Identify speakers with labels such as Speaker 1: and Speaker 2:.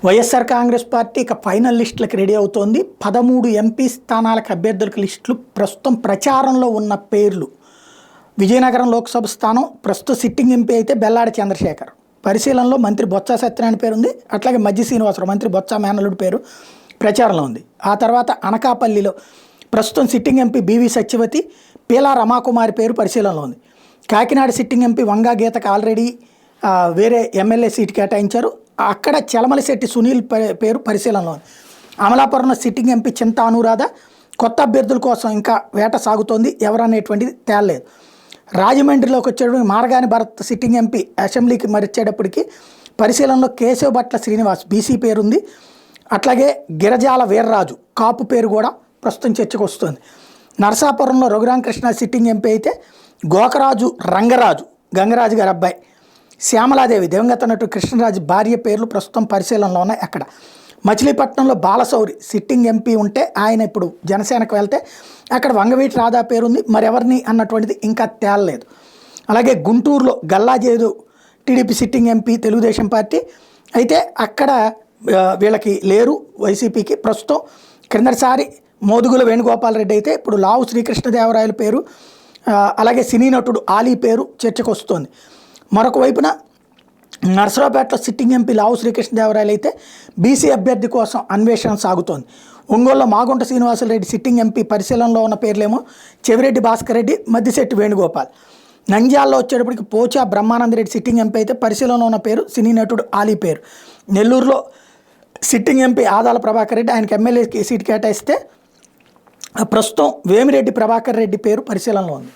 Speaker 1: YSR Congress party ఇక final లిస్టులకు ready అవుతోంది. 13 MP స్థానాలకు అభ్యర్థులకు లిస్టులు ప్రస్తుతం ప్రచారంలో ఉన్న పేర్లు. విజయనగరం లోక్సభ స్థానం ప్రస్తుత సిట్టింగ్ ఎంపీ అయితే బెల్లాడి చంద్రశేఖర్. పరిశీలనలో మంత్రి బొత్స సత్యనారాయణ పేరు ఉంది. అట్లాగే మజ్జి శ్రీనివాసరావు మంత్రి బొత్స మేనల్లుడి పేరు ప్రచారంలో ఉంది. ఆ తర్వాత అనకాపల్లిలో ప్రస్తుతం sitting MP BV Satyavathi, Peela Ramakumari పేరు పరిశీలనలో ఉంది. కాకినాడ సిట్టింగ్ ఎంపీ వంగా గీతకు ఆల్రెడీ వేరే ఎమ్మెల్యే సీటు కేటాయించారు. అక్కడ చలమలశెట్టి సునీల్ పేరు పరిశీలనలో ఉంది. అమలాపురం సిట్టింగ్ ఎంపీ చింతా అనురాధ. కొత్త అభ్యర్థుల కోసం ఇంకా వేట సాగుతోంది. ఎవరనేటువంటిది తేలలేదు. రాజమండ్రిలోకి వచ్చేటప్పుడు మార్గాని భరత్ సిట్టింగ్ ఎంపీ అసెంబ్లీకి మరిచేటప్పటికి పరిశీలనలో కేశవ్ భట్ల శ్రీనివాస్ బీసీ పేరుంది. అట్లాగే గిరజాల వీర్రాజు కాపు పేరు కూడా ప్రస్తుతం చర్చకు వస్తుంది. నరసాపురంలో రఘురామకృష్ణ సిట్టింగ్ ఎంపీ అయితే గోకరాజు రంగరాజు గంగరాజు గారి అబ్బాయి. శ్యామలాదేవి దివంగత నటుడు కృష్ణరాజు భార్య పేర్లు ప్రస్తుతం పరిశీలనలో ఉన్నాయి. అక్కడ మచిలీపట్నంలో బాలశౌరి సిట్టింగ్ ఎంపీ ఉంటే ఆయన ఇప్పుడు జనసేనకు వెళ్తే అక్కడ వంగవీటి రాధా పేరుంది. మరెవరిని అన్నటువంటిది ఇంకా తేలలేదు. అలాగే గుంటూరులో గల్లాజేదు TDP sitting MP Telugu Desam party అయితే అక్కడ వీళ్ళకి లేరు వైసీపీకి. ప్రస్తుతం క్రిందటిసారి మోదుగుల వేణుగోపాలరెడ్డి అయితే ఇప్పుడు లావు శ్రీకృష్ణదేవరాయల పేరు, అలాగే సినీ నటుడు ఆలీ పేరు చర్చకు వస్తుంది. మరొక వైపున నర్సరావుపేటలో సిట్టింగ్ ఎంపీ లావు శ్రీకృష్ణదేవరాయలు అయితే బీసీ అభ్యర్థి కోసం అన్వేషణ సాగుతోంది. ఒంగోలులో మాగుంట శ్రీనివాసరెడ్డి సిట్టింగ్ ఎంపీ పరిశీలనలో ఉన్న పేర్లేమో చెవిరెడ్డి భాస్కర్ రెడ్డి, మద్దిశెట్టి వేణుగోపాల్. నంద్యాలలో వచ్చేటప్పటికి పోచా బ్రహ్మానందరెడ్డి సిట్టింగ్ ఎంపీ అయితే పరిశీలనలో ఉన్న పేరు సినీ నటుడు ఆలీ పేరు. నెల్లూరులో సిట్టింగ్ ఎంపీ ఆదాల ప్రభాకర్ రెడ్డి, ఆయనకి ఎమ్మెల్యే సీటు కేటాయిస్తే ప్రస్తుతం వేమిరెడ్డి ప్రభాకర్ రెడ్డి పేరు పరిశీలనలో ఉంది.